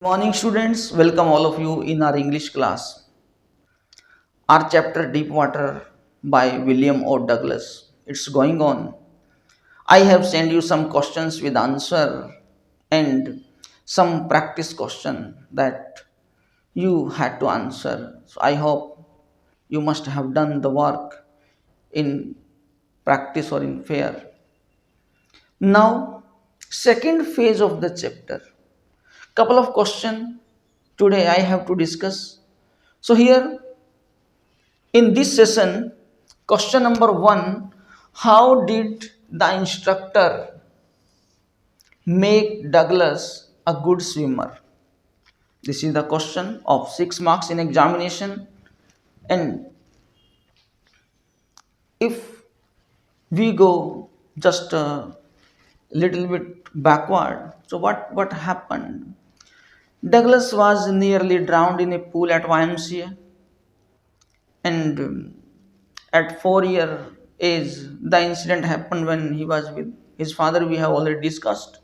Morning students, welcome all of you in our English class. Our chapter Deep Water by William O. Douglas. It's going on. I have sent you some questions with answer and some practice question that you had to answer. So I hope you must have done the work in practice or in fair. Now, second phase of the chapter. Couple of question today I have to discuss. So here in this session, question number 1, how did the instructor make Douglas a good swimmer? This is the question of 6 marks in examination. And if we go just a little bit backward, so what happened? Douglas was nearly drowned in a pool at YMCA, and at 4 year age the incident happened when he was with his father, we have already discussed.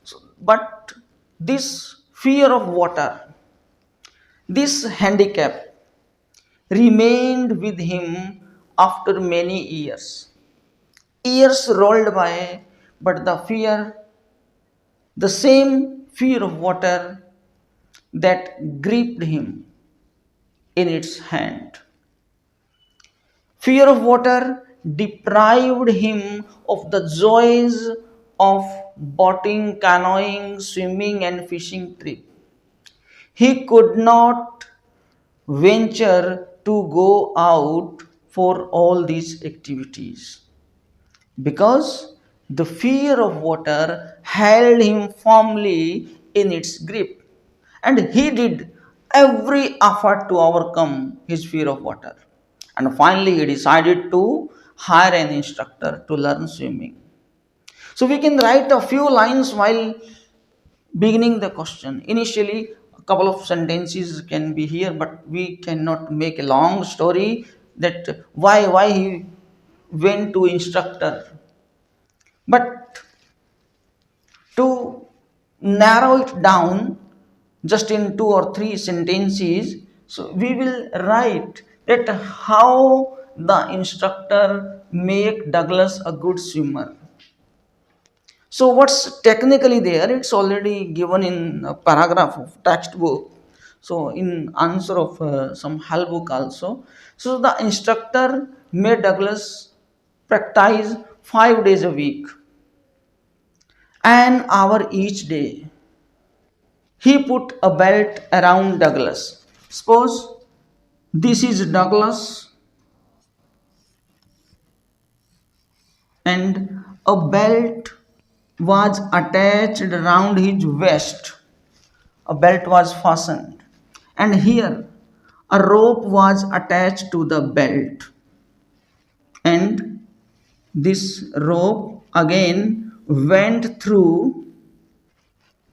So, but this fear of water, this handicap remained with him after many years rolled by, but the same fear of water that gripped him in its hand. Fear of water deprived him of the joys of boating, canoeing, swimming, and fishing trip. He could not venture to go out for all these activities because the fear of water held him firmly in its grip, and he did every effort to overcome his fear of water. And finally, he decided to hire an instructor to learn swimming. So, we can write a few lines while beginning the question. Initially, a couple of sentences can be here, but we cannot make a long story that why he went to instructor. But to narrow it down just in two or three sentences, so we will write that how the instructor make Douglas a good swimmer. So what's technically there, it's already given in a paragraph of textbook. So in answer of some hell book also. So the instructor made Douglas practice 5 days a week, an hour each day. He put a belt around Douglas. Suppose this is Douglas and a belt was attached around his waist. A belt was fastened, and here a rope was attached to the belt, and this rope again went through,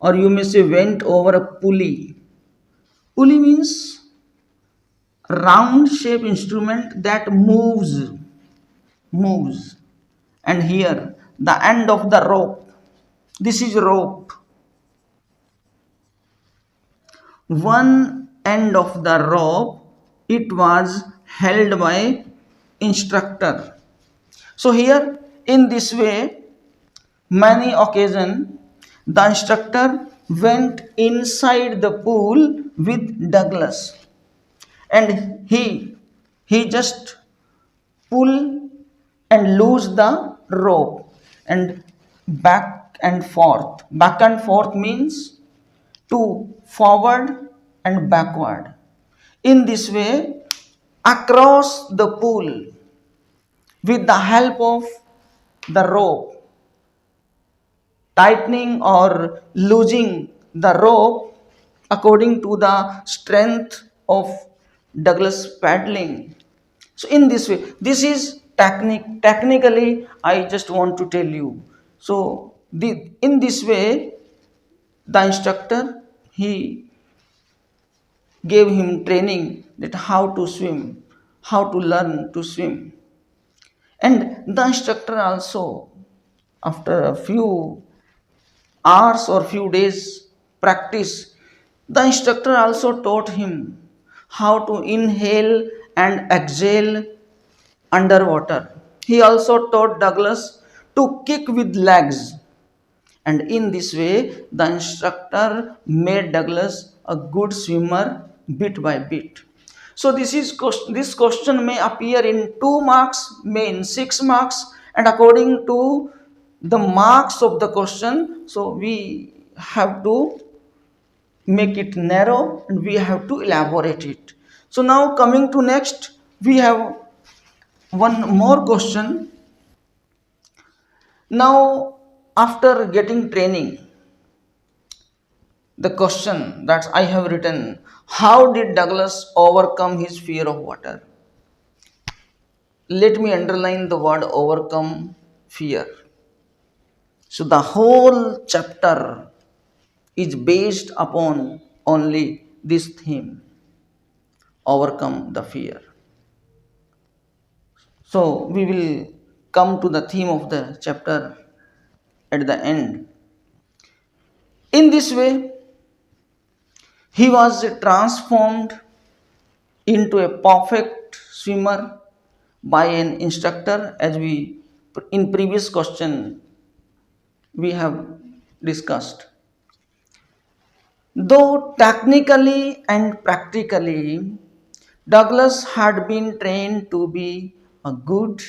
or you may say went over a pulley. Pulley means round shape instrument that moves, and here the end of the rope, this is rope, one end of the rope, it was held by instructor. So here in this way, many occasion the instructor went inside the pool with Douglas, and he just pull and loose the rope, and back and forth means to forward and backward. In this way, across the pool with the help of the rope, tightening or losing the rope according to the strength of Douglas paddling. So in this way, this is technically I just want to tell you. So in this way, the instructor, he gave him training that how to swim, how to learn to swim. And the instructor also, after a few hours or few days practice, The instructor also taught him how to inhale and exhale underwater. He also taught Douglas to kick with legs, and in this way, the instructor made Douglas a good swimmer bit by bit. So this question may appear in 2 marks, may in 6 marks, and according to the marks of the question, so we have to make it narrow and we have to elaborate it. So now coming to next, we have one more question. Now, after getting training, the question that I have written, how did Douglas overcome his fear of water? Let me underline the word overcome fear. So the whole chapter is based upon only this theme, overcome the fear. So we will come to the theme of the chapter at the end. In this way, he was transformed into a perfect swimmer by an instructor, as we in previous question we have discussed. Though technically and practically Douglas had been trained to be a good,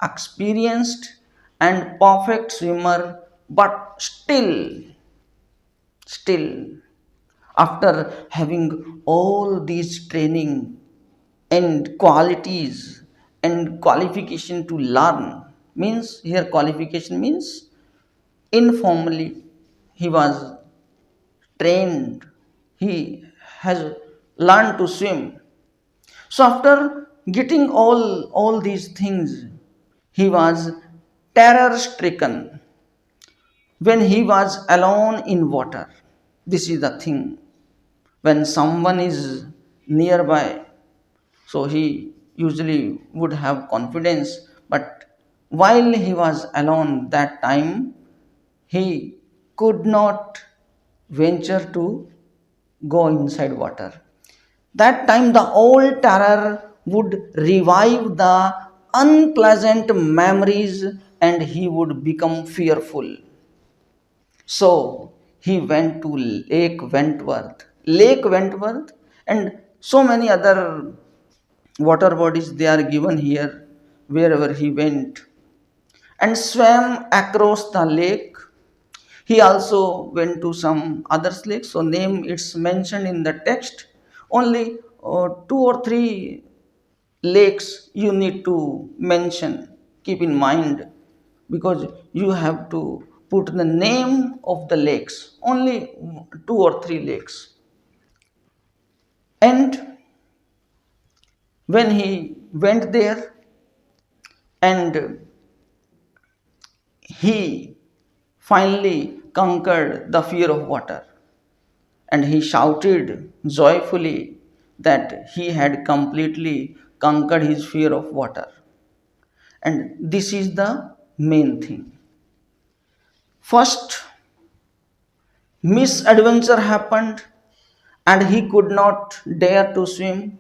experienced, and perfect swimmer, but still, after having all these training and qualities and qualification to learn, means here qualification means informally he was trained, he has learned to swim. So after getting all these things, he was terror stricken when he was alone in water. This is the thing. When someone is nearby, so he usually would have confidence, but while he was alone that time, he could not venture to go inside water. That time, the old terror would revive the unpleasant memories and he would become fearful. So he went to Lake Wentworth, and so many other water bodies they are given here wherever he went, and swam across the lake. He also went to some other lakes, so name it's mentioned in the text. Only 2 or 3 lakes you need to mention. Keep in mind, because you have to put the name of the lakes. Only 2 or 3 lakes. And when he went there and he finally conquered the fear of water, and he shouted joyfully that he had completely conquered his fear of water. And this is the main thing. First, misadventure happened and he could not dare to swim.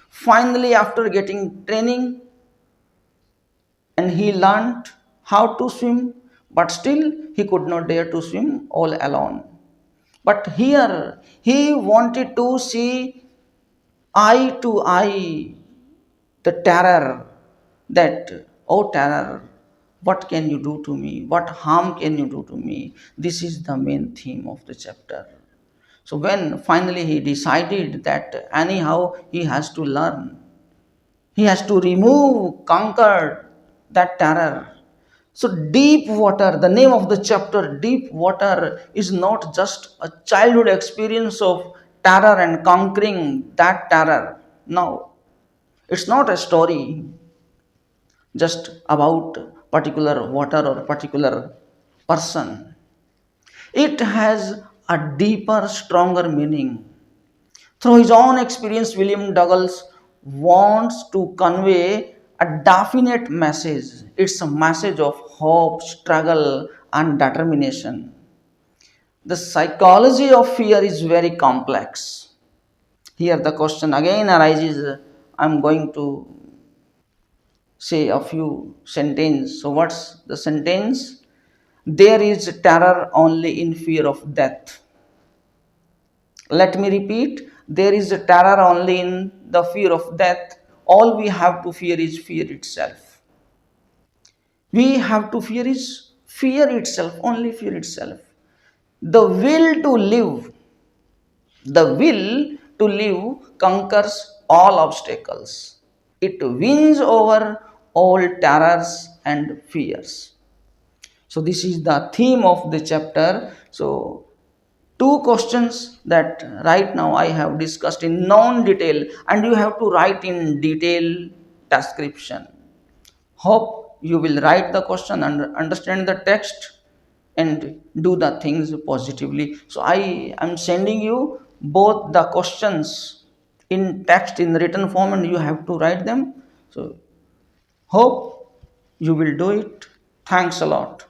Finally, after getting training, and he learned how to swim, but still he could not dare to swim all alone. But here he wanted to see eye to eye the terror, that, oh terror, what can you do to me? What harm can you do to me? This is the main theme of the chapter. So when finally he decided that anyhow he has to learn, he has to conquer that terror. So deep water, the name of the chapter, deep water, is not just a childhood experience of terror and conquering that terror. No, it's not a story just about particular water or particular person. It has a deeper, stronger meaning. Through his own experience, William Douglas wants to convey a definite message. It's a message of hope, struggle, and determination. The psychology of fear is very complex. Here the question again arises. I'm going to say a few sentences. So what's the sentence? There is terror only in fear of death. Let me repeat, there is a terror only in the fear of death. All we have to fear is fear itself. We have to fear is fear itself, only fear itself. The will to live, the will to live conquers all obstacles. It wins over all terrors and fears. So this is the theme of the chapter. So two questions that right now I have discussed in non-detail, and you have to write in detail description. Hope you will write the question and understand the text and do the things positively. So I am sending you both the questions in text in written form, and you have to write them. So hope you will do it. Thanks a lot.